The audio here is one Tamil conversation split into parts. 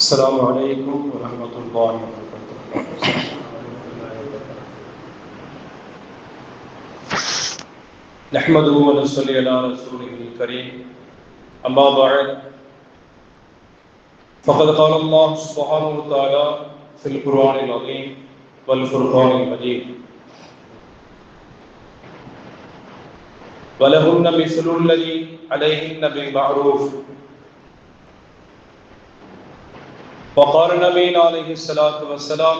السلام عليكم ورحمة الله وبركاته. نحمده ونصلي على رسوله الكريم أما بعد فقد قال الله سبحانه وتعالى في القرآن العظيم والفرقان المجيد ولهن مثل الذي عليهن بالمعروف وقال النبي عليه الصلاة والسلام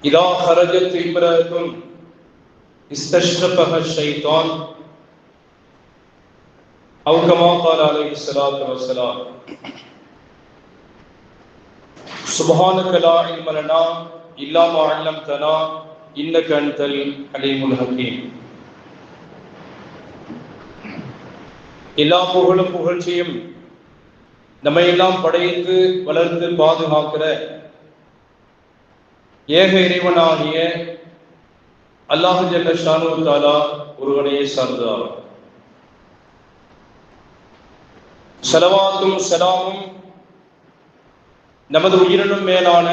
إذا خرجت امرأة استشرفها الشيطان أو كما قال عليه الصلاة والسلام سبحانك لا علم لنا إلا ما علمتنا إنك أنت العليم الحكيم. எல்லா புகழும் புகழ்ச்சியும் நம்மை எல்லாம் படைத்து வளர்த்து பாதுகாக்கிற ஏக இறைவனாகிய அல்லாஹ் ஜல்ல ஷானு தஆலா ஒருவனையே சார்ந்ததாகும். ஸலவாத்தும் ஸலாமும் நமது உயிரினும் மேலான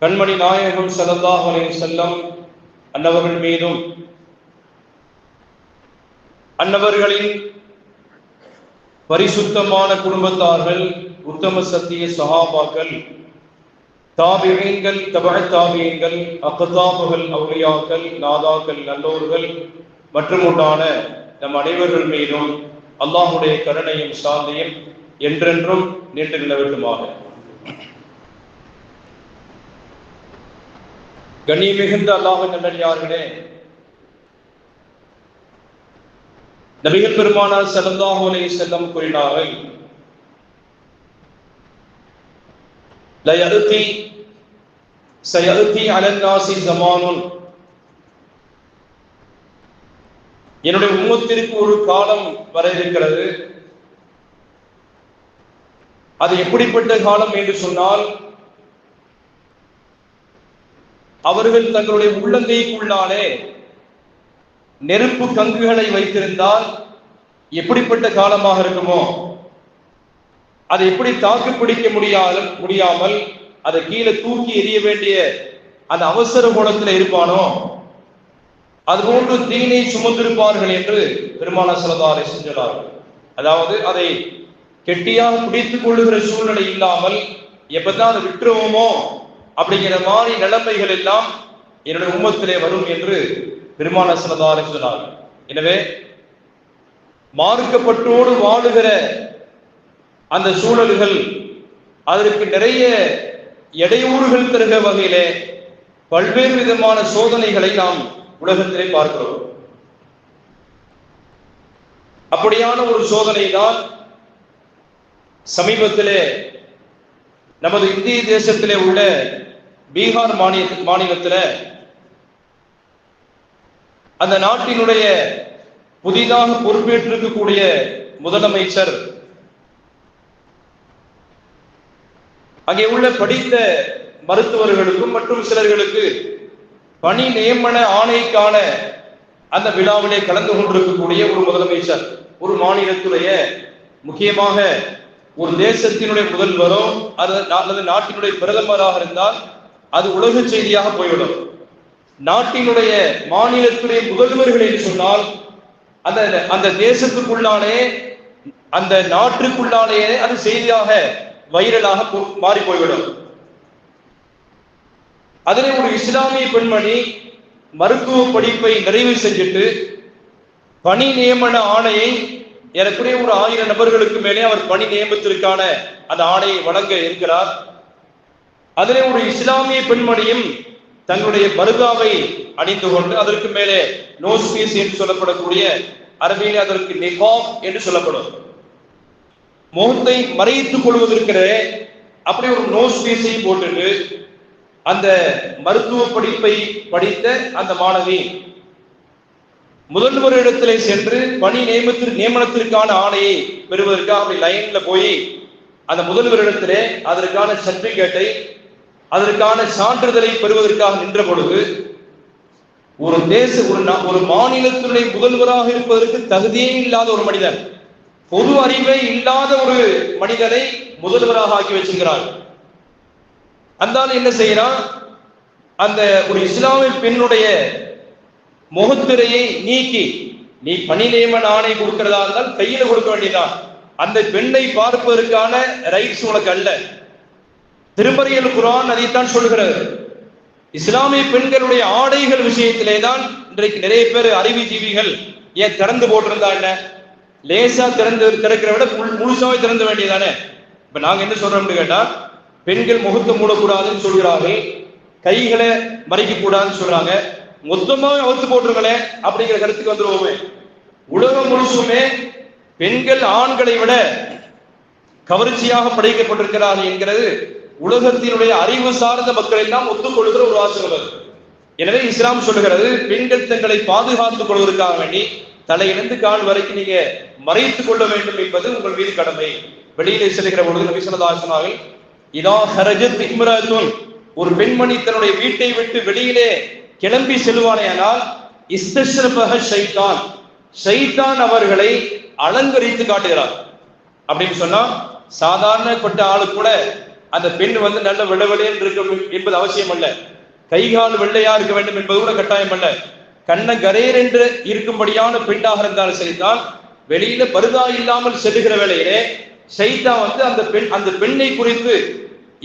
கண்மணி நாயகம் ஸல்லல்லாஹு அலைஹி வஸல்லம் அன்னவர்கள் மீதும் அன்னவர்களின் பரிசுத்தமான குடும்பத்தார்கள், உத்தம சத்திய சஹாபாக்கள், தாபிஈன்கள், தபஅ தாபிஈன்கள், அக்தாபுகள், அவுலியாக்கள், நாதாக்கள், நல்லோர்கள் மற்றும் உண்டான நம் அனைவர்கள் மீதும் அல்லாஹ்வுடைய கருணையும் சாந்தியும் என்றென்றும் நின்று நிலவட்டுமாக. கண்ணியமிகுந்த அல்லாஹ்வின் நல்லடியார்களே, நபிகள் பெருமானார் ஸல்லல்லாஹு அலைஹி வஸல்லம் கூறினார்கள், லயஅதி சயஅதி அலன் நாஸி ஸமானுன், என்னுடைய உம்மத்திற்கு ஒரு காலம் வர இருக்கிறது. அது எப்படிப்பட்ட காலம் என்று சொன்னால், அவர்கள் தங்களுடைய உள்ளங்கைக்குள்ளாலே நெருப்பு கங்குகளை வைத்திருந்தால் எப்படிப்பட்ட காலமாக இருக்குமோ, அதை எப்படி தாக்கு பிடிக்க முடியாமல் அதை கீழே தூக்கி எறிய வேண்டிய அந்த அவசர கோலத்தில் இருப்பானோ, அதுபோன்று தீனை சுமந்திருப்பார்கள் என்று பெருமானார் ஸல்லல்லாஹு அலைஹி வஸல்லம் சொன்னார்கள். அதாவது அதை கெட்டியாக பிடித்துக் கொள்ளுகிற சூழ்நிலை இல்லாமல் எப்பதான் அதை விட்டுருவோமோ அப்படிங்கிற மாதிரி நிலைமைகள் எல்லாம் என்னுடைய உம்மத்திலே வரும் என்று பெருமானார் ஸல்லல்லாஹு அலைஹி வஸல்லம் சொன்னார்கள். எனவே மார்க்கப்பட்டோடு வாழுகிற அந்த சூழல்கள் அதற்கு நிறைய இடையூறுகள் தருகிற வகையிலே பல்வேறு விதமான சோதனைகளை நாம் உலகத்திலே பார்க்கிறோம். அப்படியான ஒரு சோதனை தான் சமீபத்திலே நமது இந்திய தேசத்திலே உள்ள பீகார் மாநிலத்தில் அந்த நாட்டினுடைய புதிதாக பொறுப்பேற்றிருக்கக்கூடிய முதலமைச்சர் அங்கே உள்ள படித்த மருத்துவர்களுக்கும் மற்றும் சிலர்களுக்கு பணி நியமன ஆணைக்கான அந்த விழாவிலே கலந்து கொண்டிருக்கக்கூடிய ஒரு முதலமைச்சர், ஒரு மாநிலத்துடைய முக்கியமாக ஒரு தேசத்தினுடைய முதல்வரோ அல்லது நாட்டினுடைய பிரதமராக இருந்தால் அது உலக செய்தியாக போய்விடும். நாட்டினுடைய மாநிலத்துடைய முதல்வர்கள் என்று சொன்னால் அந்த தேசத்துக்குள்ளாலே அந்த நாட்டுக்குள்ளாலே அது செய்தியாக வைரலாக மாறி போய்விடும். அதிலே ஒரு இஸ்லாமிய பெண்மணி மருத்துவ படிப்பை நிறைவு செஞ்சுட்டு பணி நியமன ஆணையை ஏறக்குறைய ஒரு 1000 நபர்களுக்கு மேலே அவர் பணி நியமனத்திற்கான அந்த ஆணையை வழங்க இருக்கிறார். அதிலே ஒரு இஸ்லாமிய பெண்மணியும் தங்களுடைய பர்தாவை அணிந்து கொண்டு அதற்கு மேலே நோஸ் பீஸ் என்று சொல்லப்படக்கூடிய அரபியிலே அதற்கு நிகாப் என்று சொல்லப்படும், முகத்தை மறைத்துக் கொள்வதற்கிற அப்படி ஒரு நோஸ் பீஸை போட்டு அந்த மருத்துவ படிப்பை படித்த அந்த மாணவி முதல்வரிடத்திலே சென்று பணி நியமனத்திற்கான ஆணையை பெறுவதற்காக அப்படி லைன்ல போய் அந்த முதல்வரிடத்திலே அதற்கான சர்டிபிகேட்டை அதற்கான சான்றிதழை பெறுவதற்காக நின்ற பொழுது ஒரு மாநிலத்தினுடைய முதல்வராக இருப்பதற்கு தகுதியே இல்லாத ஒரு மனிதன் பொது அறிவே இல்லாத ஒரு மனிதனை முதல்வராக ஆக்கி வச்சிருக்கிறார். அந்த என்ன செய்யறான், அந்த ஒரு இஸ்லாமிய பெண்ணுடைய முகத்திரையை நீக்கி, நீ பணி நியமன ஆணை கொடுக்கிறதா இருந்தால் கையில கொடுக்க வேண்டியதான், அந்த பெண்ணை பார்ப்பதற்கான ரைட்ஸ் உனக்கு அல்ல. திருமறையில் குர்ஆன் அதைத்தான் சொல்லுகிறது. இஸ்லாமிய பெண்களுடைய ஆடைகள் விஷயத்திலே தான் இன்றைக்கு நிறைய பேர் அறிவுஜீவிகள் ஏன் திறந்து போட்டிருந்தா என்ன, லேசா திறக்கிற விட முழுசாவே திறந்த வேண்டியதானே. இப்ப நாங்க என்ன சொல்றோம்னு கேட்டா, பெண்கள் முகத்தை மூடக்கூடாதுன்னு சொல்கிறார்கள், கைகளை மறைக்க கூடாதுன்னு சொல்றாங்க, மொத்தமாக அவுத்து போட்டுருங்களே அப்படிங்கிற கருத்துக்கு வந்துருவோமே. உலகம் முழுசுமே பெண்கள் ஆண்களை விட கவர்ச்சியாக படைக்கப்பட்டிருக்கிறார்கள் என்கிறது உலகத்தினுடைய அறிவு சார்ந்த மக்கள் எல்லாம் ஒத்துக்கொள்கிற ஒரு வாசகம். எனவே இஸ்லாம் சொல்லுகிறது, பெண்கள் தங்களை பாதுகாத்துக் கொள்வதற்காக வேண்டி தலையிலிருந்து கால் வரைக்கும் நீங்க மறைத்துக் கொள்ள வேண்டும் என்பது உங்கள் மீது கடமை. வெளியிலே செல்கிற பொழுது நபி ஸல்லல்லாஹு அலைஹி வஸல்லம் இதா ஹரஜத் இம்ராத்துன், ஒரு பெண்மணி தன்னுடைய வீட்டை விட்டு வெளியிலே கிளம்பி செல்வானேயானால் இஸ்தஷ்ரபஹ ஷைத்தான், ஷைத்தான் அவர்களை அலங்கரித்து காட்டுகிறார். அப்படின்னு சொன்னா சாதாரணப்பட்ட ஆளு கூட அந்த பெண் நல்ல வெள்ளவெளியில் இருக்க என்பது அவசியம் அல்ல, கைகால் வெள்ளையா இருக்க வேண்டும் என்பது கூட கட்டாயம் அல்ல. கண்ண கரேர் என்று இருக்கும்படியான பெண்ணாக இருந்தாலும் சரிதான், வெளியில பருதா இல்லாமல் செல்லுகிற வேளையிலே ஷைத்தான் அந்த பெண்ணை குறித்து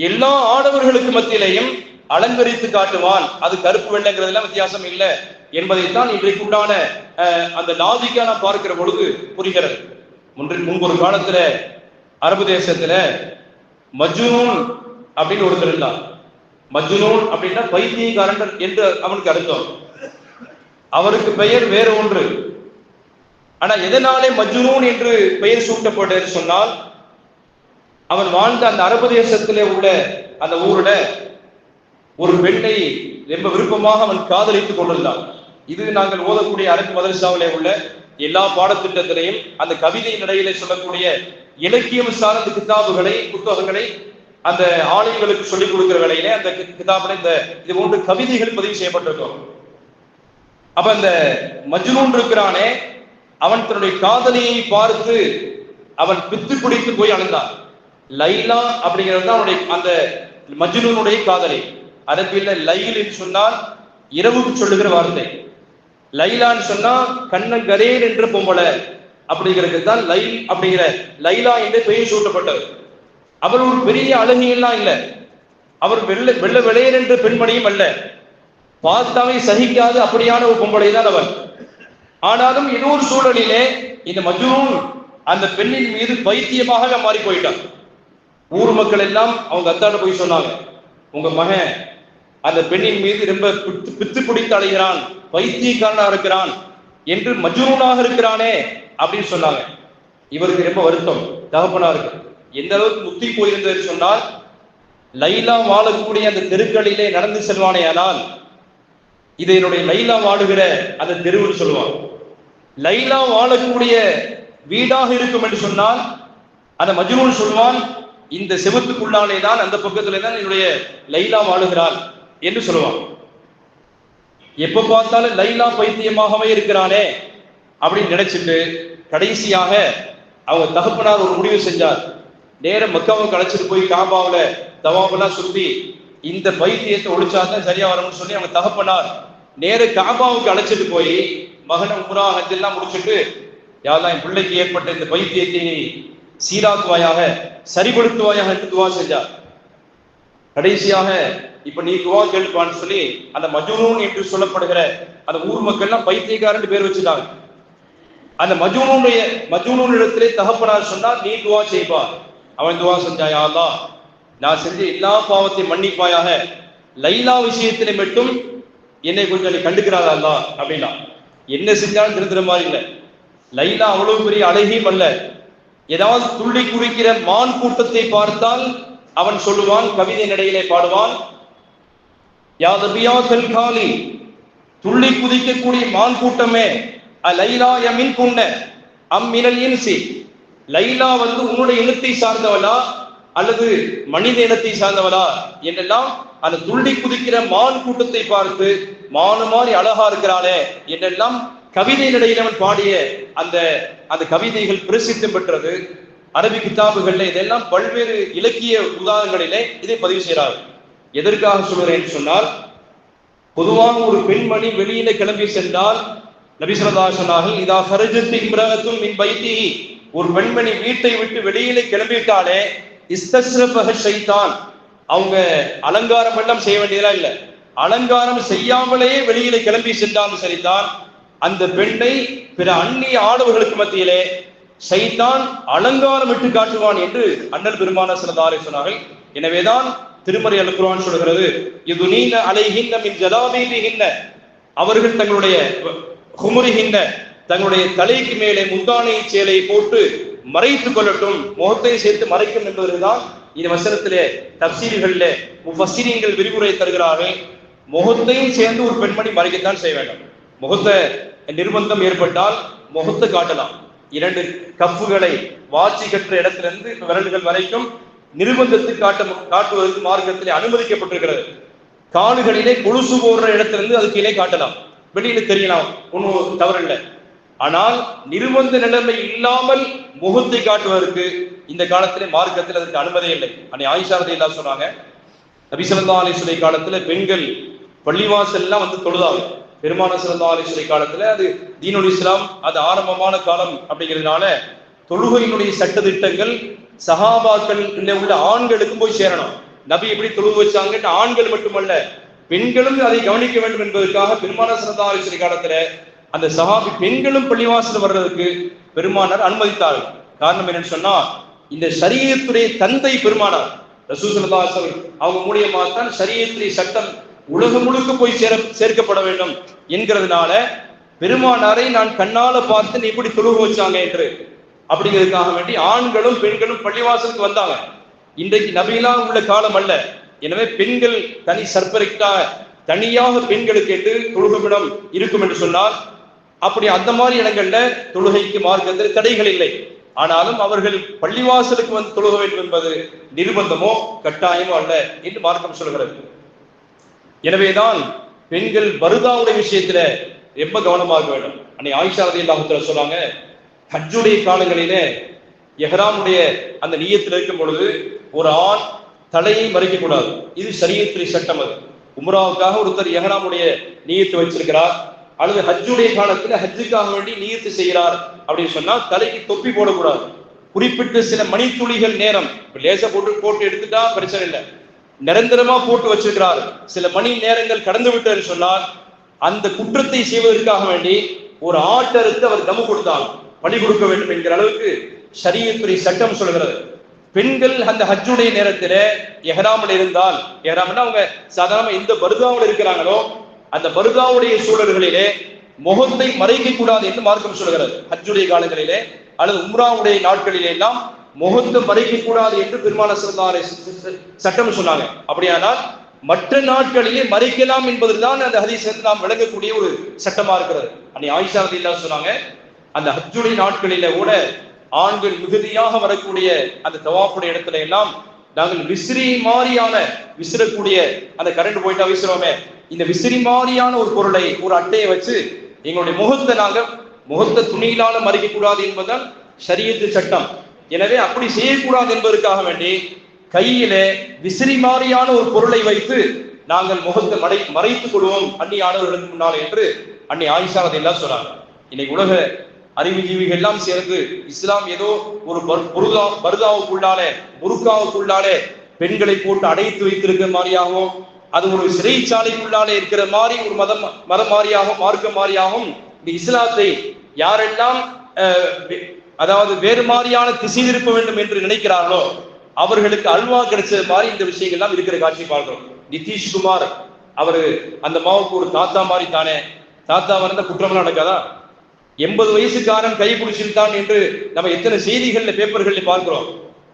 எல்லா ஆடவர்களுக்கு மத்தியிலையும் அலங்கரித்து காட்டுவான். அது கருப்பு வெள்ளைங்கிறதுலாம் வித்தியாசம் இல்லை என்பதைத்தான் இன்றைக்கு உண்டான அந்த லாஜிக்கா நான் பார்க்கிற பொழுது புரிகிறது. முன்பொரு காலத்துல அரபு தேசத்துல மஜ்னூன் அப்படின்னு ஒருத்தர் இருந்தார். மஜ்னூன் அப்படின்னா பைத்தியக்காரன் என்று அவனுக்கு அர்த்தம். அவருக்கு பெயர் வேற ஒன்று. ஆனா எதனாலே மஜ்னூன் என்று பெயர் சூட்டப்பட்டது சொன்னால், அவன் வாழ்ந்த அந்த அரபு தேசத்திலே உள்ள அந்த ஊர்ல ஒரு பெண்ணை ரொம்ப விருப்பமாக அவன் காதலித்துக் கொண்டிருந்தான். இது நாங்கள் ஓதக்கூடிய அரபு மதரசாவிலே உள்ள எல்லா பாடத்திட்டத்திலையும் அந்த கவிதை நடையிலே சொல்லக்கூடிய இலக்கியம் சார்ந்த கிதாபுகளை புத்தகங்களை அந்த ஆளுங்களுக்கு சொல்லிக் கொடுக்கிற வேளையிலே அந்த கிதாபில் இது போன்ற கவிதைகள் பதிவு செய்யப்பட்டிருக்கும். அப்ப அந்த மஜ்னூன் இருக்கிறானே, அவன் தன்னுடைய காதலியை பார்த்து அவன் பித்து பிடித்து போய் அழுந்தான். லைலா அப்படிங்கிறது தான் அவனுடைய அந்த மஜ்னூனுடைய காதலி. அரபியில லைல் என்று சொன்னால் இரவுக்கு சொல்லுகிற வார்த்தை, லைலான்னு சொன்னா கண்ணங்கரேன் என்று பொம்பளை அப்படிங்கிறது தான் லைல் அப்படிங்கிற லைலா என்று பெயர் சூட்டப்பட்டது. அவர் ஒரு பெரிய அழகியெல்லாம் இல்லை, அவர் வெள்ள வெளையர் என்ற பெண்மணியும் அல்ல, பார்த்தாவே சகிக்காது அப்படியான ஒரு பொம்பளை தான் அவர். ஆனாலும் ஏதோ ஒரு சூழலிலே இந்த மஜ்னூன் அந்த பெண்ணின் மீது பைத்தியமாக மாறி போயிட்டான். ஊர் மக்கள் எல்லாம் அவங்க அத்தாட போய் சொன்னாங்க, உங்க மகன் அந்த பெண்ணின் மீது ரொம்ப பித்து பிடித்து அழைகிறான், பைத்தியக்காரனா இருக்கிறான் என்று மஜ்னூனாக இருக்கிறானே அப்படின்னு சொன்னாங்க. இவருக்கு ரொம்ப வருத்தம், தகப்பனா இருக்கு. எந்த அளவுக்கு முத்தி போயிருந்தது சொன்னால், லைலா வாழக்கூடிய அந்த தெருக்களிலே நடந்து செல்வானே, ஆனால் இது என்னுடைய லைலா வாழுகிற அந்த தெருவுன்னு சொல்லுவான். லைலா வாழக்கூடிய வீடாக இருக்கும் என்று சொன்னால் அந்த மஜ்னூன் சொல்வான், இந்த செவத்துக்குள்ளாலே தான் அந்த பக்கத்திலே தான் என்னுடைய லைலா வாழுகிறாள் என்று சொல்லுவான். எப்ப பார்த்தாலும் லைலா பைத்தியமாகவே இருக்கிறானே அப்படின்னு நினைச்சிட்டு கடைசியாக அவங்க தகப்பனார் ஒரு முடிவு செஞ்சார். நேரம் மக்காவுக்கு அழைச்சிட்டு போய் காபாவில தவாபெல்லாம் சுத்தி இந்த பைத்தியத்தை ஒழிச்சாதான் சரியா வரும்னு சொல்லி அவங்க தகப்பனார் நேர காபாவுக்கு அழைச்சிட்டு போய் மகனை உம்ரா ஹஜ் எல்லாம் முடிச்சுட்டு, யாரெல்லாம் என் பிள்ளைக்கு ஏற்பட்ட இந்த பைத்தியத்தை சீராக்குவாயாக, சரிபடுத்துவாயாக என்று துவா செஞ்சார். கடைசியாக இப்ப நீ துவா கேள்பான்னு சொல்லி அந்த மஜ்னூன் என்று சொல்லப்படுகிற அந்த ஊர் மக்கள் எல்லாம் பைத்தியக்காரன் பேர் வச்சுட்டாங்க. அந்த மஜ்னூன் இடத்திலே தகப்பனார் சொன்னார், நீ துவா செய்ப்பா. அவன் துவா செஞ்சான், யா அல்லாஹ், நான் செஞ்ச எல்லா பாவத்தையும் மன்னிப்பாயாக, லைலா விஷயத்திலே மட்டும் என்னை கொஞ்சம் நீ கண்டுக்கிறாரா அல்லா அப்படின்னா. என்ன செஞ்சாலும் திருந்துற மாதிரி இல்லை. லைலா அவ்வளவு பெரிய அழகியும் அல்ல. ஏதாவது துள்ளி குறிக்கிற மான் கூட்டத்தை பார்த்தால் அவன் சொல்லுவான், கவிதை நடையிலே பாடுவான், யா தபியா கல்காலி, துள்ளி குதிக்கக்கூடிய மான் கூட்டமே, லைலா யமின் குன்ன அம்மினல் இன்சி, லைலா உன்னுடைய இனத்தை சார்ந்தவளா அல்லது மனித இனத்தை சார்ந்தவளா என்றெல்லாம் அந்த துள்ளி குதிக்கிற மான் கூட்டத்தை பார்த்து, மானு மாதிரி அழகா இருக்கிறாளே என்றெல்லாம் கவிதை நடையில் அவன் பாடிய அந்த அந்த கவிதைகள் பிரசித்தம் பெற்றது. அரபி கிதாபுகள்ல இதெல்லாம் பல்வேறு இலக்கிய உதாரணங்களிலே இதை பதிவு செய்கிறார். எதற்காக சொல்கிறேன் சொன்னால், பொதுவாக ஒரு பெண்மணி வெளியில கிளம்பி சென்றால் நபி ஸல்லல்லாஹு அலைஹி வஸல்லம் இதா ஃபரஜத் இம்ரஅத்தும் மின் பைத்திஹி, ஒரு பெண்மணி வீட்டை விட்டு வெளியில கிளம்பிட்டாலே இஸ்தஸ்ரஃபஹ ஷைத்தான், அவங்க அலங்காரம் எல்லாம் செய்ய வேண்டியதெல்லாம் இல்லை, அலங்காரம் செய்யாமலேயே வெளியில கிளம்பி சென்றாலும் சரிதான், அந்த பெண்ணை பிற அந்நிய ஆடவர்களுக்கு மத்தியிலே ஷைத்தான் அலங்காரம் விட்டு காட்டுவான் என்று அண்ணல் பெருமானார் ஸல்லல்லாஹு அலைஹி சொன்னார்கள். எனவேதான் திருமறை அல் குர்ஆன் சொல்கிறது, யுதுனீன அலைஹின்ன மின் ஜலாபீபிஹின்ன, அவர்கள் தங்களுடைய ஹுமுரிஹின்ன, தங்களுடைய தலைக்கு மேலே முந்தானை சேலை போட்டு மறைத்துக் கொள்ளட்டும், முகத்தை சேர்த்து மறைக்கும் என்பதுதான் இந்த வசனத்திலே தப்சீர்களிலே முஃபஸ்ஸிரீன்கள் விரிவுரை தருகிறார்கள். முகத்தையும் சேர்ந்து ஒரு பெண்மணி மறைக்கத்தான் செய்ய வேண்டும். முகத்தை நிர்பந்தம் ஏற்பட்டால் முகத்தை காட்டலாம். 2 கப்புகளை வாட்சி கற்ற இடத்திலிருந்து விரல்கள் வரைக்கும் நிர்பந்தத்தை காட்டுவதற்கு மார்க்கத்திலே அனுமதிக்கப்பட்டிருக்கிறது. கால்களிலே கொலுசு போடுற இடத்திலிருந்து அது கீழே காட்டலாம், வெளியில தெரியலாம், ஒன்றும் தவறில்லை. ஆனால் நிர்பந்த நிலைமை இல்லாமல் முகத்தை காட்டுவதற்கு இந்த காலத்திலே மார்க்கத்தில் அதற்கு அனுமதி இல்லை. அன்னை ஆயிஷா ரலியல்லாஹு சொன்னாங்க, நபி ஸல்லல்லாஹு அலைஹி வஸல்லம் காலத்துல பெண்கள் பள்ளிவாசல் எல்லாம் வந்து தொழுதாங்க. பெருமானார் ஸல்லல்லாஹு அலைஹி வஸல்லம் காலத்துல அது தீனுல் இஸ்லாம், அது ஆரம்பமான காலம் அப்படிங்கிறதுனால தொழுகையினுடைய சட்டதிட்டங்கள் சஹாபாக்கள் உள்ள ஆண்களுக்கும் போய் சேரணும். நபி எப்படி தொழுவு வச்சாங்க, ஆண்கள் மட்டுமல்ல பெண்களும் அதை கவனிக்க வேண்டும் என்பதற்காக பெருமானார் ஸல்லல்லாஹு அலைஹி வஸல்லம் காலத்துல அந்த சஹாபி பெண்களும் பள்ளிவாசல் வர்றதுக்கு பெருமானார் அனுமதித்தார்கள். காரணம் என்னன்னு சொன்னா, இந்த ஷரியத்துடைய தந்தை பெருமானார் ரசூல் ஸல்லல்லாஹு அலைஹி வஸல்லம் அவங்க மூலியமா தான் ஷரியத்துடைய சட்டம் உலகம் முழுக்க போய் சேர்க்கப்பட வேண்டும் என்கிறதுனால பெருமானாரை நான் கண்ணால பார்த்து எப்படி தொழுக வச்சாங்க என்று அப்படிங்கிறதுக்காக வேண்டி ஆண்களும் பெண்களும் பள்ளிவாசலுக்கு வந்தாங்க. இன்றைக்கு நபிலாம் உள்ள காலம் அல்ல. எனவே பெண்கள் தனி சர்பரிக்டா தனியாக பெண்களுக்கு என்று தொழுகையிடம் இருக்கும் என்று சொன்னால், அப்படி அந்த மாதிரி இடங்கள்ல தொழுகைக்கு மார்க்கத்தில் தடைகள் இல்லை. ஆனாலும் அவர்கள் பள்ளிவாசலுக்கு வந்து தொழுக வேண்டும் என்பது நிர்பந்தமோ கட்டாயமோ அல்ல என்று மார்க்கம் சொல்கிறது. எனவேதான் பெண்கள் பர்தாவுடைய விஷயத்துல ரொம்ப கவனமாக வேண்டும். அன்னை ஆயிஷா ரலியல்லாஹு அன்ஹா சொல்றாங்க, ஹஜ்ஜுடைய காலங்களிலே எஹ்ராமுடைய அந்த நியத்தில் இருக்கும் பொழுது ஒரு ஆண் தலையை மறைக்க கூடாது. இது ஷரியத்துடைய சட்டம். அது உம்ராவுக்காக ஒருத்தர் எஹ்ராமுடைய நியத்து வச்சிருக்கிறார், அல்லது ஹஜ்ஜுடைய காலத்துல ஹஜ்ஜுக்காக வேண்டி நியத்து செய்கிறார் அப்படின்னு சொன்னா தலைக்கு தொப்பி போடக்கூடாது. குறிப்பிட்ட சில மணித்துளிகள் நேரம் லேசா போட்டு எடுத்துட்டா பிரச்சனை இல்லை. நிரந்தரமா போட்டு வச்சிருக்கிறார், சில மணி நேரங்கள் கடந்து விட்டதுன்னு சொன்னால் அந்த குற்றத்தை செய்வதற்காக வேண்டி ஒரு ஆட்டறுத்து அவர் தமு கொடுத்தால் பலி கொடுக்க வேண்டும் என்கிற அளவுக்கு ஷரியத்துடைய சட்டம் சொல்கிறது. பெண்கள் அந்த ஹஜ்ஜுடைய நேரத்தில் எஹ்ராமில் இருந்தால், எஹ்ராம்னா அவங்க சாதாரண எந்த பர்தாவில் இருக்கிறாங்களோ அந்த பர்தாவுடைய சூழல்களிலே முகத்தை மறைக்க கூடாது என்று மார்க்கம் சொல்கிறது. ஹஜ்ஜுடைய காலங்களிலே அல்லது உம்ராவுடைய நாட்களிலே எல்லாம் முகத்தை மறைக்க கூடாது என்று பெருமானார் ஸல்லல்லாஹு அலைஹி வஸல்லம் சட்டம் சொன்னாங்க. அப்படியானால் மற்ற நாட்களிலே மறைக்கலாம் என்பதுதான் அந்த ஹதீஸில் நாம் விளங்கக்கூடிய ஒரு சட்டமா இருக்கிறது. அன்னை ஆயிஷா ரலியல்லாஹு அன்ஹா சொன்னாங்க, அந்த ஹஜ்ஜுடைய நாட்களில கூட ஆண்கள் மிகுதியாக வரக்கூடிய அந்த தவாஃபுடைய இடத்துல எல்லாம் நாங்கள் விசிறி மாதிரியான விசிறக்கூடிய அந்த கரண்ட் போயிட்டா விசிறோமே, இந்த விசிறி மாதிரியான ஒரு பொருளை ஒரு அட்டையை வச்சு எங்களுடைய முகத்தை துணியிலால மறைக்க கூடாது என்பதுதான் ஷரியத்து சட்டம். எனவே அப்படி செய்யக்கூடாது என்பதற்காக வேண்டி கையிலே விசிறி மாதிரியான ஒரு பொருளை வைத்து நாங்கள் முகத்தை மறைத்துக் கொள்வோம் அந்நியானவர்களுக்கு முன்னால் என்று அன்னை ஆயிஷா ரலியல்லாஹு சொன்னாங்க. இன்னைக்கு உலக அறிவுஜீவிகள் எல்லாம் சேர்ந்து இஸ்லாம் ஏதோ ஒரு பர்தாவுக்குள்ளாலே புர்காவுக்குள்ளாலே பெண்களை போட்டு அடைத்து வைத்திருக்கிற மாதிரியாகவும், அது ஒரு சிறைச்சாலைக்குள்ளாலே இருக்கிற மாதிரி ஒரு மதம் மாதிரியாகவும் மார்க்க மாதிரியாகவும் இந்த இஸ்லாத்தை யாரெல்லாம் அதாவது வேறு மாதிரியான திசை திருப்ப வேண்டும் என்று நினைக்கிறார்களோ அவர்களுக்கு அல்வா கிடைச்சது மாதிரி இந்த விஷயங்கள் எல்லாம் இருக்கிற காட்சி பார்க்கிறோம். நிதிஷ்குமார் அவரு அந்த மாவுக்கு ஒரு தாத்தா மாதிரி தானே, தாத்தா வந்த குற்றம் நடக்காதா? 80 வயசுக்காரன் கை பிடிச்சிருந்தான் என்று நம்ம எத்தனை செய்திகள்ல பேப்பர்கள்ல பார்க்கிறோம்.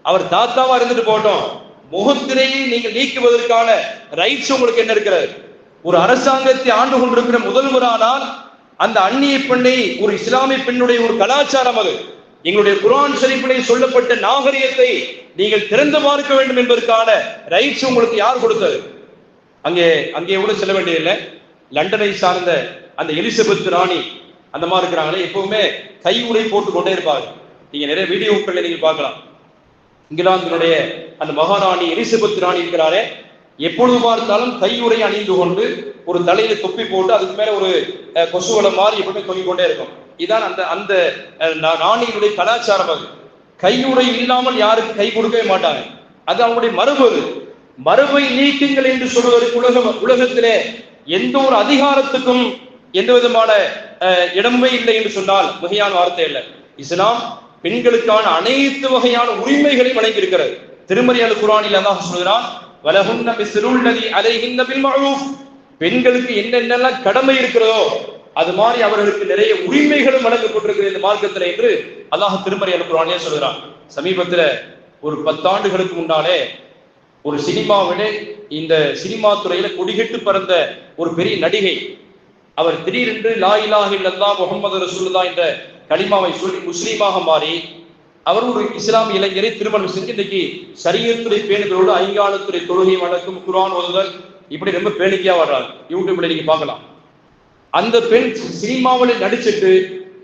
அவர் தாத்தாவா இருந்துட்டு போட்டோம், முகத்திரையை நீங்கள் நீக்குவதற்கான ரைட்ஸ் உங்களுக்கு என்ன இருக்கிறது? ஒரு அரசாங்கத்தை ஆண்டு கொண்டிருக்கிற முதல்வரானால் அந்த அந்நிய பெண்ணை, ஒரு இஸ்லாமிய பெண்ணுடைய ஒரு கலாச்சாரம், அது எங்களுடைய குர்ஆன் ஷரீஃபிலே சொல்லப்பட்ட நாகரிகத்தை நீங்கள் திறந்து பார்க்க வேண்டும் என்பதற்கான ரைட்ஸ் உங்களுக்கு யார் கொடுத்தது? அங்கே எவ்வளவு செல்ல வேண்டியதில்லை. லண்டனை சார்ந்த அந்த எலிசபெத் ராணி அந்த மாதிரி இருக்கிறாங்களே, எப்பவுமே கை உறை போட்டு கொண்டே இருப்பாங்க. நீங்க நிறைய வீடியோக்கள் நீங்க பார்க்கலாம். இங்கிலாந்தினுடைய அந்த மகாராணி எலிசபெத் ராணி இருக்கிறாரே, எப்பொழுது பார்த்தாலும் கையுறை அணிந்து கொண்டு ஒரு தலையில தொப்பி போட்டு அதுக்கு மேல ஒரு கொசுவலை மாதிரி எப்பவுமே தொங்கிக் கொண்டே இருக்கும். இதான் அந்த அந்த ராணியினுடைய கலாச்சாரம். அது கையுறை இல்லாமல் யாருக்கு கை கொடுக்கவே மாட்டாங்க. அது அவங்களுடைய மரபு. மரபை நீக்குங்கள் என்று சொல்வதற்கு உலகத்திலே எந்த ஒரு அதிகாரத்துக்கும் எந்த விதமான இடமே இல்லை என்று சொன்னால் மிகையான வார்த்தை இல்லை. இஸ்லாம் பெண்களுக்கான அனைத்து வகையான உரிமைகளை வழங்கி இருக்கிறது. திருமறை அல் குர்ஆனில் அல்லாஹ் சொல்கிறான், வலஹுன்ன மிஸ்லுல்லதி அலைஹின்ன பில் மஅரூஃப். பெண்களுக்கு என்னென்னலாம் கடமை இருக்கிறதோ அது மாதிரி அவர்களுக்கு நிறைய உரிமைகளும் வழங்கப்பட்டிருக்கிறது இந்த மார்க்கத்தில் என்று அல்லாஹ் திருமறை அல் குர்ஆனிலே சொல்கிறான். சமீபத்தில் ஒரு 10 ஆண்டுகளுக்கு முன்னாலே ஒரு சினிமாவிலே இந்த சினிமா துறையில கொடிகட்டு பறந்த ஒரு பெரிய நடிகை, அவர் திடீரென்று லா இலாஹ இல்லல்லாஹ் முஹம்மது ரசூலுல்லாஹ் என்ற கலிமாவை சொல்லி முஸ்லீமாக மாறி அவர் ஒரு இஸ்லாமிய இளைஞரை திருமணம் செஞ்சு இன்னைக்கு ஷரியத்துறை பேணுகளோடு ஐங்காலத்துறை தொழுகை வழக்கம் குர்ஆன் ஓதுதல் இப்படி ரொம்ப பேணிக்கையா வர்றாங்க. யூடியூப்ல நீங்க பார்க்கலாம். அந்த பெண் சினிமாவில் நடிச்சுட்டு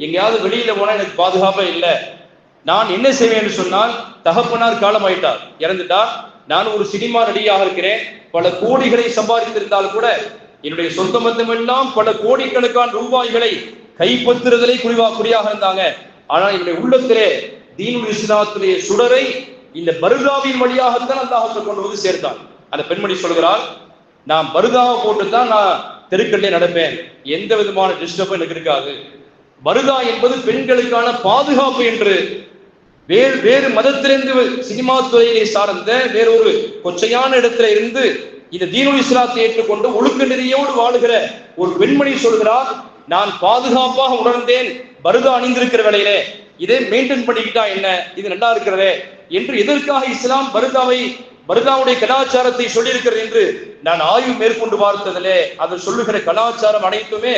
எங்கேயாவது வெளியில போனா எனக்கு பாதுகாப்பே இல்லை, நான் என்ன செய்வேன்னு சொன்னால், தகப்பனார் காலமாயிட்டார், இறந்துட்டார், நான் ஒரு சினிமா நடிகையாக இருக்கிறேன், பல கோடிகளை சம்பாதித்திருந்தாலும் கூட என்னுடைய சொந்த பந்தம் எல்லாம் பல கோடிக்கணக்கான ரூபாய்களை கைப்பற்றுறதிலே குறியாக இருந்தாங்க. ஆனால் என்னுடைய உள்ளத்திலே தீனுல் இஸ்லாத்துடைய சுடரை இந்த பருதாவின் வழியாகத்தான் அல்லாஹ் கொண்டு வந்து சேர்த்தான். அந்த பெண்மணி சொல்கிறாள், நான் பருதாவை போட்டுதான் நான் தெருக்கல்லே நடப்பேன், எந்த விதமான டிஸ்டர்பும் எனக்கு இருக்காது. பருதா என்பது பெண்களுக்கான பாதுகாப்பு என்று வேறு மதத்திலிருந்து சினிமா துறையிலே சார்ந்த வேறொரு கொச்சையான இடத்துல இருந்து இந்த தீனுல் இஸ்லாத்தை ஏற்றுக்கொண்டு ஒழுக்க நெறியோடு வாழுகிற ஒரு பெண்மணி சொல்கிறார், நான் பாதுகாப்பாக உணர்ந்தேன் பருதா அணிந்திருக்கிற வேளையிலே, இதை மெயின்டைன் பண்ணிக்கிட்டா என்ன, இது நல்லா இருக்கிறதே என்று எதற்காக இஸ்லாம் பருதாவுடைய கலாச்சாரத்தை சொல்லியிருக்கிறது என்று நான் ஆய்வு மேற்கொண்டு பார்த்ததிலே அது சொல்லுகிற கலாச்சாரம் அனைத்துமே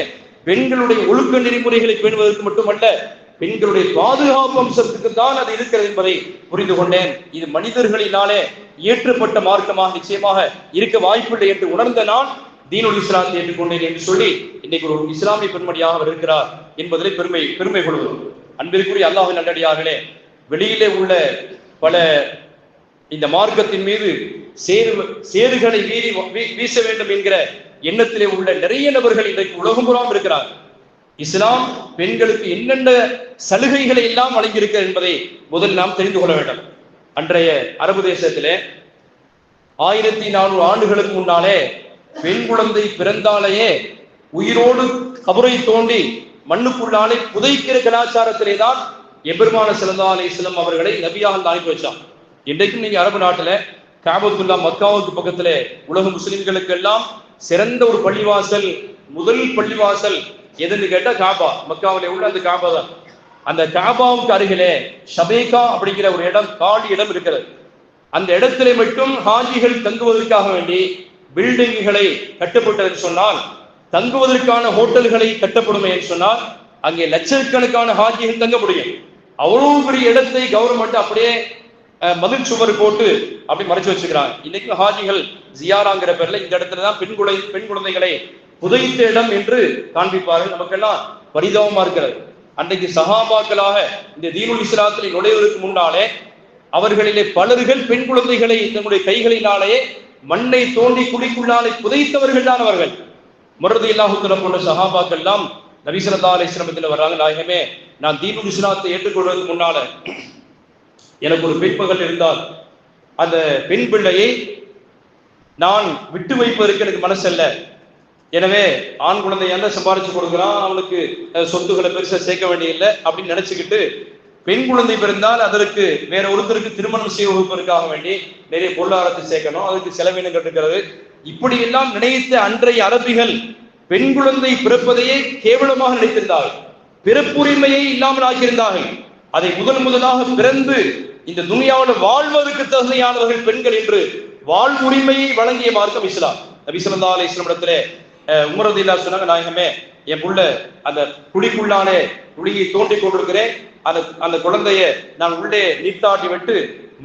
பெண்களுடைய ஒழுக்க நெறிமுறைகளை பேணுவதற்கு மட்டுமல்ல, பெண்களுடைய பாதுகாப்பு அம்சத்துக்கு தான் அது இருக்கிறது என்பதை புரிந்து கொண்டேன். இது மனிதர்களினாலே இயற்றப்பட்ட மார்க்கமாக நிச்சயமாக இருக்க வாய்ப்பில்லை என்று உணர்ந்த நான் தீனுல் இஸ்லாத்தை ஏற்றுக்கொண்டேன் என்று சொல்லி இன்னைக்கு ஒரு இஸ்லாமிய பெண்மணியாக அவர் இருக்கிறார் என்பதிலே பெருமை கொள்வோம். அன்பிற்குரிய அல்லாஹ்வின் நல்லடியார்களே, வெளியிலே உள்ள பல இந்த மார்க்கத்தின் மீது சேறுகளை வீச வேண்டும் என்கிற எண்ணத்திலே உள்ள நிறைய நபர்கள் இன்றைக்கு உலகம் புறாமல் இருக்கிறார். இஸ்லாம் பெண்களுக்கு என்னென்ன சலுகைகளை எல்லாம் வழங்கியிருக்கிறது என்பதை முதல் நாம் தெரிந்து கொள்ள வேண்டும். அன்றைய அரபு தேசத்திலே 1400 ஆண்டுகளுக்கு முன்னாலே பெண் குழந்தை பிறந்தாலேயே உயிரோடு கபரை தோண்டி மண்ணுக்குள்ளாலே புதைக்கிற கலாச்சாரத்திலே தான் எபெருமான ஸல்லல்லாஹு அலைஹி வஸல்லம் அவர்களை நபியாக அனுப்பி வச்சான். இன்றைக்கும் நீங்க அரபு நாட்டுல காபத்துல்லா மக்காவுக்கு பக்கத்துல உலக முஸ்லிம்களுக்கு எல்லாம் சிறந்த ஒரு பள்ளிவாசல், முதல் பள்ளிவாசல் எதுன்னு கேட்டா காபா, மக்காவிலே உள்ள அந்த காபா தான். அந்த காபாவுக்கு அருகிலே ஷபேகா அப்படிங்கிற ஒரு இடம், காலி இடம் இருக்கிறது. அந்த இடத்திலே மட்டும் ஹாஜிகள் தங்குவதற்காக வேண்டி பில்டிங்குகளை கட்டப்பட்டது சொன்னால், தங்குவதற்கான ஹோட்டல்களை கட்டப்படும் என்று சொன்னால் அங்கே லட்சக்கணக்கான ஹாஜிகள் தங்க முடியும். அவ்வளவு பெரிய இடத்தை கவர்மெண்ட் அப்படியே மதில் சுவர் போட்டு அப்படி மறைச்சு வச்சுக்கிறாங்க. இன்னைக்கு ஹாஜிகள் ஜியாராங்கிற பேர்ல இந்த இடத்துல தான் பெண் குழந்தைகளை புதைத்த இடம் என்று காண்பிப்பார்கள். நமக்கெல்லாம் பரிதாபமா இருக்கிறது. அன்றைக்கு சஹாபாக்களாக இந்த தீனுல் இஸ்லாத்தில் நுழைவதற்கு முன்னாலே அவர்களிலே பலர்கள் பெண் குழந்தைகளை தன்னுடைய கைகளினாலேயே மண்ணை தோண்டி குழிக்குள்ளாலே புதைத்தவர்கள் தான் அவர்கள். ரலியல்லாஹு தஆலா போன்ற சஹாபாக்கள் எல்லாம் நபி ஸல்லல்லாஹு அலைஹி வஸல்லம் வர்றாங்க, நாயகமே நான் தீனுல் இஸ்லாத்தை ஏற்றுக்கொள்வதற்கு முன்னால எனக்கு ஒரு பெண் மகள் இருந்தால் அந்த பெண் பிள்ளையை நான் விட்டு வைப்பதற்கு எனக்கு மனசல்ல, எனவே ஆண் குழந்தையால சம்பாதிச்சு கொடுக்குறான், அவனுக்கு சொத்துக்களை பெருசா சேர்க்க வேண்டியதில்லை அப்படின்னு நினைச்சுக்கிட்டு பெண் குழந்தை பிறந்தால் அதற்கு வேற ஒருத்தருக்கு திருமணம் செய்ய வகுப்பதற்காக வேண்டி நிறைய பொருளாதாரத்தை சேர்க்கணும், அதுக்கு செலவினங்கள் இருக்கிறது. இப்படி எல்லாம் நினைத்த அன்றைய அரபிகள் பெண் குழந்தை பிறப்பதையே கேவலமாக நினைத்திருந்தார்கள், பிறப்புரிமையை இல்லாமல் ஆக்கியிருந்தார்கள். அதை முதலாக பிறந்து இந்த துனியாவில் வாழ்வதற்கு தகுதியானவர்கள் பெண்கள் என்று வாழ்வுரிமையை வழங்கிய மார்க்கம் இஸ்லாம். நபி ஸல்லல்லாஹு அலைஹி வஸல்லம் இடத்திலே உமர் ரலியல்லாஹு சொன்னாங்க, நாயகமே என் புள்ள அந்த குழிக்குள்ளானே குழியை தோண்டி கொண்டிருக்கிறேன், அந்த குழந்தைய நான் உள்ளே நீட்டாட்டி விட்டு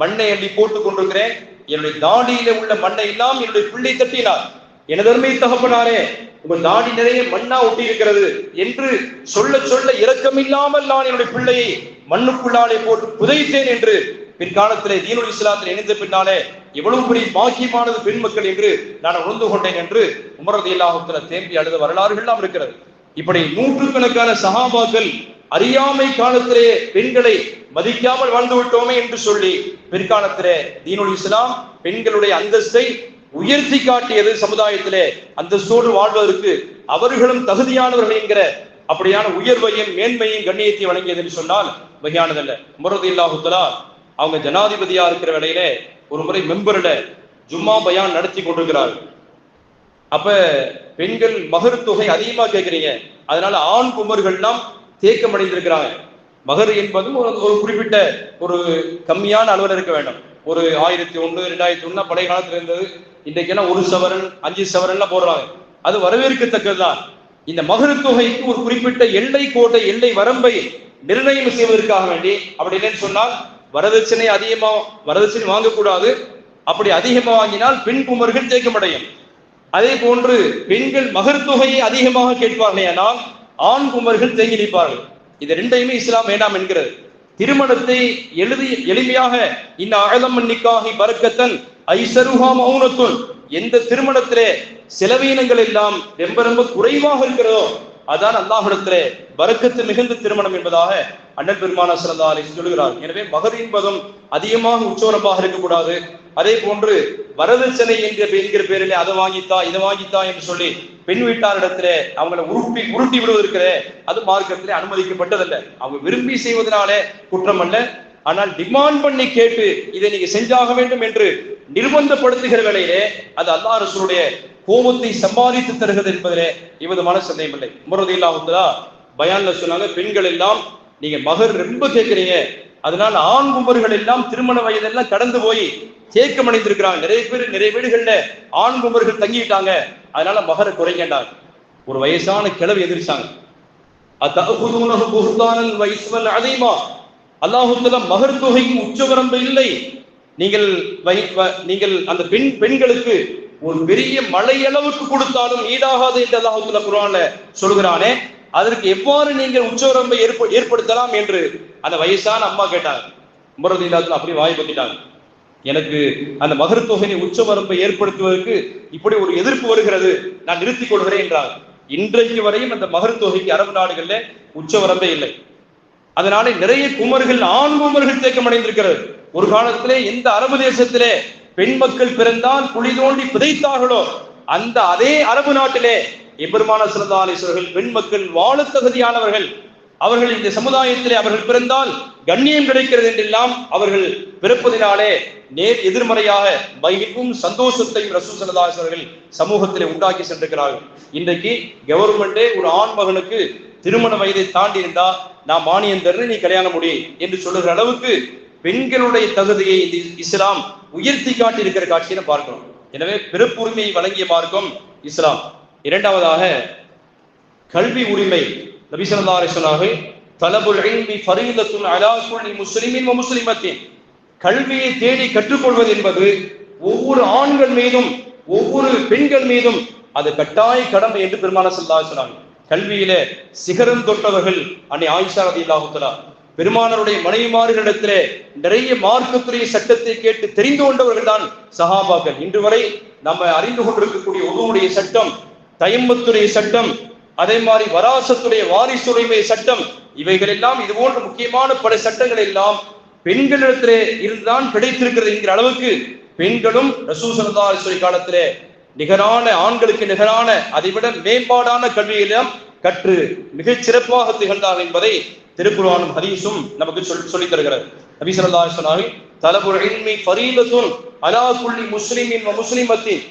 மண்ணை அள்ளி போட்டுக் கொண்டிருக்கிறேன், என்னுடைய தாடியில உள்ள மண்ணை எல்லாம் என்னுடைய பிள்ளை தட்டினார். எனது அருமை தகப்பனாரே உங்கள் தாடி நிறைய மண்ணா ஒட்டி இருக்கிறது என்று சொல்ல சொல்ல இரக்கமில்லாமல் நான் என்னுடைய பிள்ளையை மண்ணுக்குள்ளாலே போட்டு புதைத்தேன் என்று பிற்காலத்திலே தீனுல் இஸ்லாத்தில் இணைந்த பின்னாலே எவ்வளவு பெரிய பாக்கியமானது பெண் மக்கள் என்று நான் உணர்ந்து கொண்டேன் என்று உமர் ரலியல்லாஹு அன்ஹு தேம்பி அழுத வரலாறுகள் எல்லாம் இருக்கிறது. இப்படி நூற்றுக்கணக்கான சஹாபாக்கள் அறியாமை காலத்திலே பெண்களை மதிக்காமல் வாழ்ந்து விட்டோமே என்று சொல்லி பிற்காலத்திலே தீனுல் இஸ்லாம் பெண்களுடைய அந்தஸ்தை உயர்த்தி காட்டியது. சமுதாயத்திலே அந்தஸ்தோடு வாழ்வதற்கு அவர்களும் தகுதியானவர்கள் என்கிற அப்படியான உயர்வையும் மேன்மையும் கண்ணியத்தை வழங்கியது என்று சொன்னால் வகையானதல்ல. உமர் ரலியல்லாஹு தஆலா அவங்க ஜனாதிபதியா இருக்கிற வேளையிலே ஒரு முறை மெம்பர்ல ஜும்மா பயான் நடத்தி கொண்டிருக்கிறார்கள். அப்ப பெண்கள் மகர் தொகை அதிகமா கேட்கிறீங்க, அதனால ஆண் குமர்கள்லாம் தேக்கம் அடைந்திருக்கிறாங்க. மகர் என்பதும் ஒரு குறிப்பிட்ட ஒரு கம்மியான அளவில் இருக்க வேண்டும். ஒரு 1001 2001 பழைய காலத்துல இருந்தது. இன்றைக்கெல்லாம் 1 சவரன் 5 சவரன்லாம் போடுறாங்க. அது வரவேற்கத்தக்கதுதான். இந்த மகர் தொகைக்கு ஒரு குறிப்பிட்ட எல்லை கோட்டை எல்லை வரம்பை நிர்ணயம் செய்வதற்காக வேண்டி அப்படி இல்லைன்னு சொன்னால் வரதட்சணை வாங்கக்கூடாது. அப்படி அதிகமா வாங்கினால் பெண் குமர்கள் தேக்கமடையும். அதே போன்று பெண்கள் மகர் தொகையை அதிகமாக கேட்பார்கள், ஆனால் ஆண் குமர்கள் தேங்கி நிற்பார்கள். இது ரெண்டையுமே இஸ்லாம் வேண்டாம் என்கிறது. திருமணத்தை எளிமையாக இந்த அகலமன் நிக்காஹி பரக்கத்தன் ஐசருஹா மௌனத்துன், எந்த திருமணத்திலே செலவீனங்கள் எல்லாம் ரொம்ப ரொம்ப குறைவாக இருக்கிறதோ அதான் அல்லாஹ்விடத்திலே பரக்கத்து மிகுந்த திருமணம் என்பதாக அண்ணல் பெருமானார் ஸல்லல்லாஹு அலைஹி வஸல்லம் சொல்கிறார். எனவே மகர் என்பதும் அதிகமாக உச்சோரமாக இருக்கக்கூடாது. அதே போன்று வரதட்சணை என்கிற பேரிலே அதை வாங்கித்தா இதை வாங்கித்தா என்று சொல்லி பெண் வீட்டாரிடத்திலே அவங்களை உருட்டி விடுவதற்கிறே அது மார்க்கத்திலே அனுமதிக்கப்பட்டதல்ல. அவங்க விரும்பி செய்வதனாலே குற்றம் அல்ல. ஆனால் டிமாண்ட் பண்ணி கேட்டு இதை நீங்க செஞ்சாக வேண்டும் என்று நிர்பந்தப்படுத்துகிற வேளையிலே அது அல்லாஹ் ரசூலுடைய கோபத்தை சம்பாதித்து தருகிறது என்பதிலே இவ்விதமான சந்தேகம் இல்லை. உமர் ரலியல்லாஹு அன்ஹு பயான்ல சொன்னாங்க, பெண்கள் எல்லாம் நீங்க மகர் ரொம்ப கேட்கிறீங்க, அதனால ஆண் குமர்கள் எல்லாம் திருமண வயதெல்லாம் கடந்து போய் தேக்கம் அடைந்திருக்கிறாங்க. நிறைய வீடுகள்ல ஆண் குமர்கள் தங்கிட்டாங்க, அதனால மகரை குறைங்கண்டாங்க. ஒரு வயசான கிழவி எதிர்ச்சாங்க, அல்லாஹு தஆலா மகர் தொகைக்கு உச்சவரம்பு இல்லை, நீங்கள் அந்த பெண்களுக்கு ஒரு பெரிய மலையளவுக்கு கொடுத்தாலும் ஈடாகாது என்று அல்லாஹ் தஆலா குர்ஆன்ல சொல்கிறானே, அதற்கு எவ்வாறு நீங்கள் உச்சவரம்பை ஏற்படுத்தலாம் என்று அந்த வயசான அம்மா கேட்டாங்க. உமர் ரலியல்லாஹு அன்ஹு அப்படி வாய் பத்திட்டாங்க, எனக்கு அந்த மகர் தொகையை உச்சவரம்பை ஏற்படுத்துவதற்கு இப்படி ஒரு எதிர்ப்பு வருகிறது, நான் நிறுத்திக் கொள்கிறேன் என்றார். இன்றைக்கு வரையும் அந்த மகர் தொகைக்கு அரபு நாடுகள்ல உச்சவரம்பே இல்லை. அதனால நிறைய குமர்கள் ஆண் குமர்கள் தேக்கம் அடைந்திருக்கிறது. ஒரு காலத்திலே எந்த அரபு தேசத்திலே பெண் மக்கள் பிறந்தால் குழி தோண்டி புதைத்தார்களோ அந்த அதே அரபு நாட்டிலே எம்பெருமானார் ஸல்லல்லாஹு அலைஹி வஸல்லம் பெண் மக்கள் வாழ தகுதியானவர்கள், அவர்கள் இந்த சமுதாயத்திலே அவர்கள் பிறந்தால் கண்ணியம் கிடைக்கிறது என்றெல்லாம் அவர்கள் பிறப்பதினாலே எதிர்மறையாக மகிழ்வும் சந்தோஷத்தையும் ரசூல் ஸல்லல்லாஹு அலைஹி வஸல்லம் சமூகத்திலே உண்டாக்கி சென்றிருக்கிறார்கள். இன்றைக்கு கவர்மெண்டே ஒரு ஆண் மகனுக்கு திருமண வயதை தாண்டி இருந்தா நான் மானியம் தர்றேன், நீ கல்யாணம் முடி என்று சொல்லுகிற அளவுக்கு பெண்களுடைய தகுதியை இஸ்லாம் உயர்த்தி காட்டி இருக்கிற காட்சியை பார்க்கிறோம். எனவே பிறப்புரிமையை வழங்கிய மார்க்கம் இஸ்லாம். இரண்டாவதாக கல்வி உரிமை. நபி ஸல்லல்லாஹு அலைஹி வஸல்லம் தலபுல் இல்மி ஃபரீதத்துன் அலா குல்லி முஸ்லிமின் வ முஸ்லிமத்தின், கல்வியை தேடி கற்றுக்கொள்வது என்பது ஒவ்வொரு ஆண்கள் மீதும் ஒவ்வொரு பெண்கள் மீதும் அது கட்டாய கடமை என்று பெருமானார் ஸல்லல்லாஹு அலைஹி வஸல்லம். கல்வியிலே சிகரம் தொட்டவர்கள் அன்னை ஆயிஷா ரலியல்லாஹு தஆலா. பெருமானாருடைய மனைவிமார்களிடத்திலே நிறைய மார்க்கத்துடைய சட்டத்தை கேட்டு தெரிந்து கொண்டவர்கள் தான் சஹாபாக்கள். இன்று வரை நம்ம அறிந்து கொண்டிருக்கக்கூடிய உதுவுடைய சட்டம், தயம்மத்துடைய சட்டம், அதே மாதிரி வராசத்துடைய வாரிசுரிமை சட்டம், இவைகள் எல்லாம் இது போன்ற முக்கியமான பல சட்டங்கள் எல்லாம் பெண்களிடத்திலே இருந்துதான் கிடைத்திருக்கிறது என்கிற அளவுக்கு பெண்களும் ரசூல் ஸல்லல்லாஹு அலைஹி வஸல்லம் காலத்திலே நிகரான ஆண்களுக்கு நிகரான அதைவிட மேம்பாடான கல்வியெல்லாம் கற்று மிகச் சிறப்பாக திகழ்ந்தார்கள் என்பதை திருக்குர்ஆனும் ஹதீஸும் நமக்கு சொல்லி தருகிறது. நபி ஸல்லல்லாஹு அலைஹி வஸல்லம் தலபுல் இல்மி ஃபரீதத்துன் அலா குல்லி முஸ்லிமின் வ முஸ்லிமத்தின்,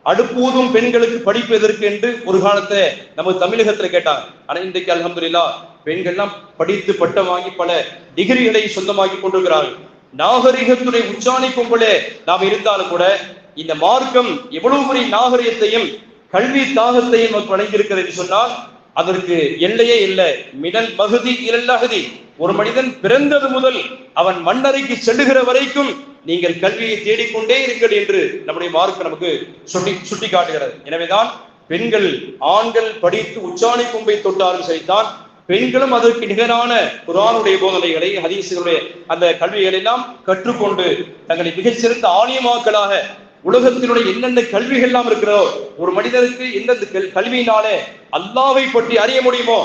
அடுப்பூதும் பெண்களுக்கு படிப்பு எதற்கு என்று ஒரு காலத்தை நம்ம தமிழகத்துல கேட்டாங்க. ஆனா இன்றைக்கு அல்ஹம்துலில்லாஹ் பெண்கள்லாம் படித்து பட்டம் வாங்கி பல டிகிரிகளை சொந்தமாக்கி கொண்டிருக்கிறார்கள். நாகரிகத்துடைய உச்சாணி கும்பலே நாம் இருந்தாலும் கூட இந்த மார்க்கம் எவ்வளவு பெரிய நாகரிகத்தையும் கல்வி தாகத்தையும் வழங்கியிருக்கிறது என்று சொன்னால் அதற்கு எல்லையே இல்லை. மினல் மஹதி இலல் லஹதி, ஒரு மனிதன் பிறந்தது முதல் அவன் மண்ணறைக்கு செல்லுகிற வரைக்கும் நீங்கள் கல்வியை தேடிக்கொண்டே இருங்கள் என்று நம்முடைய மார்க்கம் நமக்கு சுட்டி காட்டுகிறது. எனவேதான் பெண்கள் ஆண்கள் படித்து உச்சாணி கொம்பை தொட்டாலும் சரிதான், பெண்களும் அதற்கு நிகரான குர்ஆனுடைய போதனைகளை, ஹதீஸுடைய அந்த கல்விகளை எல்லாம் கற்றுக்கொண்டு தங்களை மிகச்சிறந்த ஆலிமாக்களாக உலகத்தினுடைய என்னென்ன கல்விகள் எல்லாம் இருக்கிறதோ, ஒரு மனிதனுக்கு எந்தெந்த கல்வியினாலே அல்லாஹ்வை பற்றி அறிய முடியுமோ,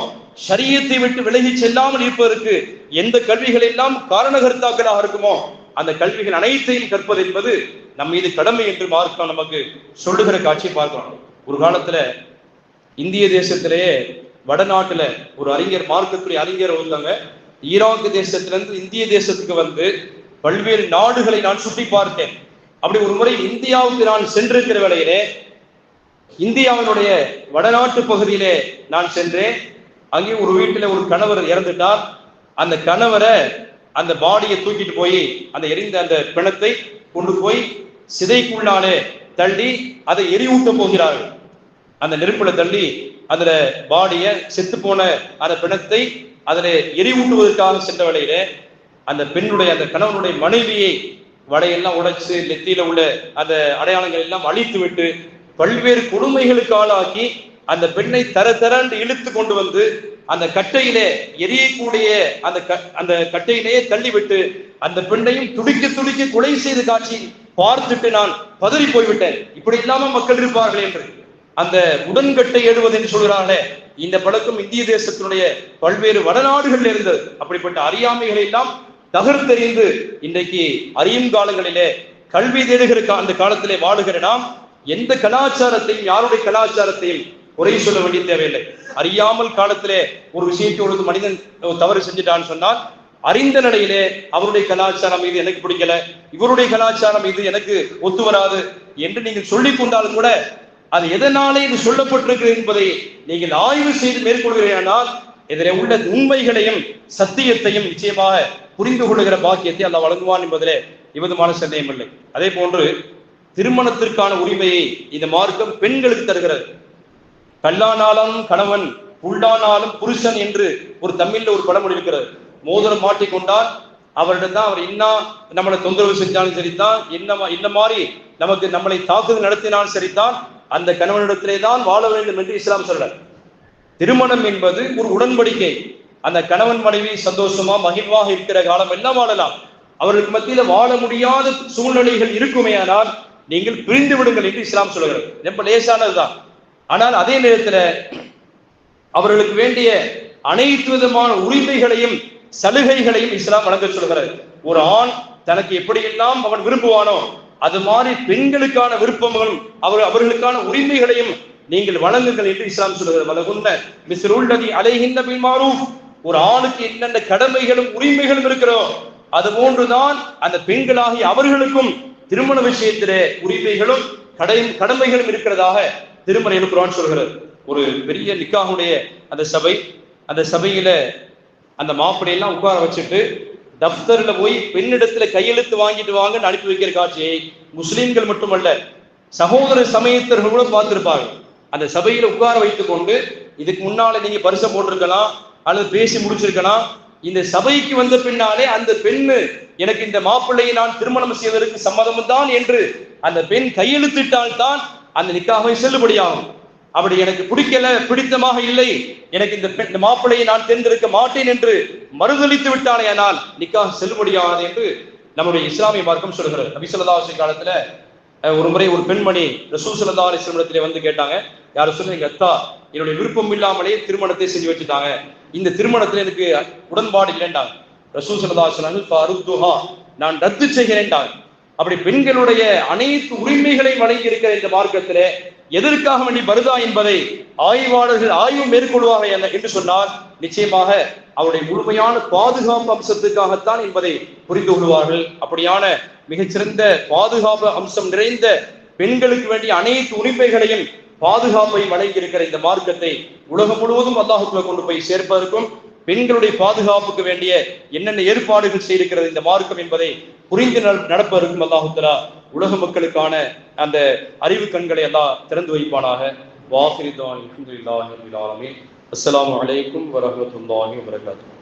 ஷரியத்தை விட்டு விலகி செல்லாமல் இருப்பதற்கு எந்த கல்விகள் எல்லாம் காரணகர்த்தாக்களாக இருக்குமோ அந்த கல்விகள் அனைத்தையும் கற்பது என்பது நம் மீது கடமை என்று மார்க்கம் நமக்கு சொல்லுகிற காட்சியை பார்க்கலாம். ஒரு காலத்துல இந்திய தேசத்திலேயே வடநாட்டுல ஒரு அறிஞர், மார்க்கத்துடைய அறிஞர் வந்தாங்க. ஈராக் தேசத்திலிருந்து இந்திய தேசத்துக்கு வந்து பல்வேறு நாடுகளை நான் சுட்டி பார்த்தேன். அப்படி ஒரு முறை இந்தியாவுக்கு நான் சென்றிருக்கிற வேளையிலே இந்தியாவினுடைய வடநாட்டு பகுதியிலே நான் சென்றேன். அங்கே ஒரு வீட்டில் ஒரு கணவர் இறந்துட்டார். அந்த கணவரை அந்த பாடியை தூக்கிட்டு போய் அந்த எரிந்த அந்த பிணத்தை கொண்டு போய் சிதைக்குள்ளாலே தள்ளி அதை எரியூட்ட போகிறார்கள். அந்த நெருப்புல தள்ளி அதுல பாடிய செத்து போன அந்த பிணத்தை அதில் எரிவூட்டுவதற்காக சென்ற வேளையில அந்த பெண்ணுடைய அந்த கணவனுடைய மனைவியை வடையெல்லாம் உடைச்சு நெத்தியில உள்ள அந்த அடையாளங்கள் எல்லாம் அழித்து விட்டு பல்வேறு கொடுமைகளுக்கு ஆளாக்கி அந்த பெண்ணை தரண்டு இழுத்து கொண்டு வந்து அந்த கட்டையிலே எரியக்கூடிய அந்த கட்டையிலேயே தள்ளிவிட்டு அந்த பெண்ணையும் துடிக்க கொலை செய்த காட்சி பார்த்துட்டு நான் பதறி போய்விட்டேன். இப்படி இல்லாம மக்கள் இருப்பார்கள் என்று. அந்த உடன்கட்டை ஏடுவது என்று சொல்கிறார்களே, இந்த பழக்கம் இந்திய தேசத்தினுடைய பல்வேறு வடநாடுகள் இருந்தது. அப்படிப்பட்ட அறியாமைகளை எல்லாம் தகர்த்தெறிந்து இன்றைக்கு அறியும் காலங்களிலே கல்வி தேடுகிற அந்த காலத்திலே வாழுகிற நாம் எந்த கலாச்சாரத்தையும், யாருடைய கலாச்சாரத்தையும் குறை சொல்ல வேண்டிய தேவையில்லை. அறியாமல் காலத்திலே ஒரு விஷயத்தோடு மனிதன் தவறு செஞ்சுட்டான்னு சொன்னால் அறிந்த நிலையிலே அவருடைய கலாச்சாரம் இது எனக்கு பிடிக்கல, இவருடைய கலாச்சாரம் இது எனக்கு ஒத்து வராது என்று நீங்கள் சொல்லிக் கொண்டாலும் கூட அது எதனாலே இது சொல்லப்பட்டிருக்கிறது என்பதை நீங்கள் ஆய்வு செய்து மேற்கொள்கிறீர்கள். இதிலே உள்ள உண்மைகளையும் சத்தியத்தையும் நிச்சயமாக புரிந்து கொள்ளுகிற பாக்கியத்தை அல்லாஹ் வழங்குவான் என்பதிலே எவ்விதமான சந்தேகம் இல்லை. அதே போன்று திருமணத்திற்கான உரிமையை இந்த மார்க்கம் பெண்களுக்கு தருகிறது. கல்லானாலும் கணவன், புல்லானாலும் புருஷன் என்று ஒரு தமிழ்ல ஒரு பழமொழி இருக்கிறது. மோதிரம் மாட்டிக்கொண்டால் அவரிடம் தான் அவர் என்ன நம்மளை தொந்தரவு செஞ்சாலும் சரிதான், என்ன மாதிரி நமக்கு நம்மளை தாக்குதல் நடத்தினாலும் சரிதான், அந்த கணவனிடத்திலே தான் வாழ வேண்டும் என்று இஸ்லாம் சொல்றார். திருமணம் என்பது ஒரு உடன்படிக்கை. அந்த கணவன் மனைவி சந்தோஷமா மகிழ்வாக இருக்கிற காலம் எல்லாம் வாழலாம். அவர்களுக்கு மத்தியில வாழ முடியாத சூழ்நிலைகள் இருக்குமே, ஆனால் நீங்கள் பிரிந்து விடுங்கள் என்று இஸ்லாம் சொல்கிறது. ரொம்ப லேசானதுதான். ஆனால் அதே நேரத்தில் அவர்களுக்கு வேண்டிய அனைத்து விதமான உரிமைகளையும் சலுகைகளையும் இஸ்லாம் வழங்க சொல்கிறது. ஒரு ஆண் தனக்கு எப்படியெல்லாம் அவன் விரும்புவானோ அது மாதிரி பெண்களுக்கான விருப்பங்களும் அவர்களுக்கான உரிமைகளையும் நீங்கள் வழங்குங்கள் என்று இஸ்லாம் சொல்கிறது. வலகுன்ன மிஸ்ருல்லதி அலைஹின்ன பில் மாரூஃப். ஒரு ஆணுக்கு என்னென்ன கடமைகளும் உரிமைகளும் இருக்கிறதோ அது போன்றுதான் அந்த பெண்களாகி அவர்களுக்கும் திருமண விஷயத்திலே உரிமைகளும் கடமைகளும் இருக்கிறதாக திருமறையில் குர்ஆன் சொல்கிறது. ஒரு பெரிய நிக்காஹுடைய அந்த சபையில அந்த மாப்பிள்ளையெல்லாம் உட்கார வச்சுட்டு தப்தர்ல போய் பெண்ணிடத்துல கையெழுத்து வாங்கிட்டு வாங்கன்னு அனுப்பி வைக்கிற காட்சியை முஸ்லிம்கள் மட்டுமல்ல சகோதர சமயத்தர்கள் கூட பார்த்திருப்பாங்க. அந்த சபையில உட்கார வைத்துக் கொண்டு இதுக்கு முன்னால நீங்க பரிசை போட்டிருக்கலாம் அல்லது பேசி முடிச்சிருக்கலாம், இந்த சபைக்கு வந்த பின்னாலே அந்த பெண்ணு எனக்கு இந்த மாப்பிள்ளையை நான் திருமணம் செய்வதற்கு சம்மதம் தான் என்று அந்த பெண் கையெழுத்திட்டால் தான் அந்த நிக்காகை செல்லுபடியாகும். அப்படி எனக்கு பிடித்தமாக இல்லை, எனக்கு இந்த மாப்பிள்ளையை நான் தேர்ந்தெடுக்க மாட்டேன் என்று மறுதளித்து விட்டானே ஆனால் நிக்காக செல்லுபடியாகாது என்று நம்முடைய இஸ்லாமிய மார்க்கம் சொல்கிறது. நபி ஸல்லல்லாஹு அலைஹி காலத்துல ஒரு முறை ஒரு பெண்மணி ரசூல் ஸல்லல்லாஹு அலைஹி வஸல்லம் வந்து கேட்டாங்க, யார் சொல்லுங்க, எங்க அத்தா என்னுடைய விருப்பம் இல்லாமலே திருமணத்தை செஞ்சு வச்சுட்டாங்க, இந்த திருமணத்துல எனக்கு உடன்பாடு இல்லைண்டாங்க. ரசூல் ஸல்லல்லாஹு அலைஹி வஸல்லம் நான் ரத்து செய்கிறேன்டாங்க. அப்படி பெண்களுடைய அனைத்து உரிமைகளையும் வழங்கி இருக்கிற இந்த மார்க்கத்திலே எதற்காக வேண்டி வருதா என்பதை ஆய்வாளர்கள் ஆய்வு மேற்கொள்வார்கள் என்று சொன்னால் நிச்சயமாக அவருடைய முழுமையான பாதுகாப்பு அம்சத்துக்காகத்தான் என்பதை புரிந்து கொள்வார்கள். அப்படியான மிகச்சிறந்த பாதுகாப்பு அம்சம் நிறைந்த பெண்களுக்கு வேண்டிய அனைத்து உரிமைகளையும் பாதுகாப்பையும் வழங்கி இருக்கிற இந்த மார்க்கத்தை உலகம் முழுவதும் அல்லாஹ்வுக்குள்ள கொண்டு போய் சேர்ப்பதற்கும் பெண்களுடைய பாதுகாப்புக்கு வேண்டிய என்னென்ன ஏற்பாடுகள் செய்திருக்கிறது இந்த மார்க்கம் என்பதை புரிந்து நடப்பதற்கும் அல்லாஹ் தஆலா உலக மக்களுக்கான அந்த அறிவு கண்களை எல்லாம் திறந்து வைப்பானாக. வாஹிரு தஅவானா அல்ஹம்துலில்லாஹி ரப்பில் ஆலமீன். அஸ்ஸலாமு அலைக்கும் வரஹ்மத்துல்லாஹி வபரகாத்துஹு.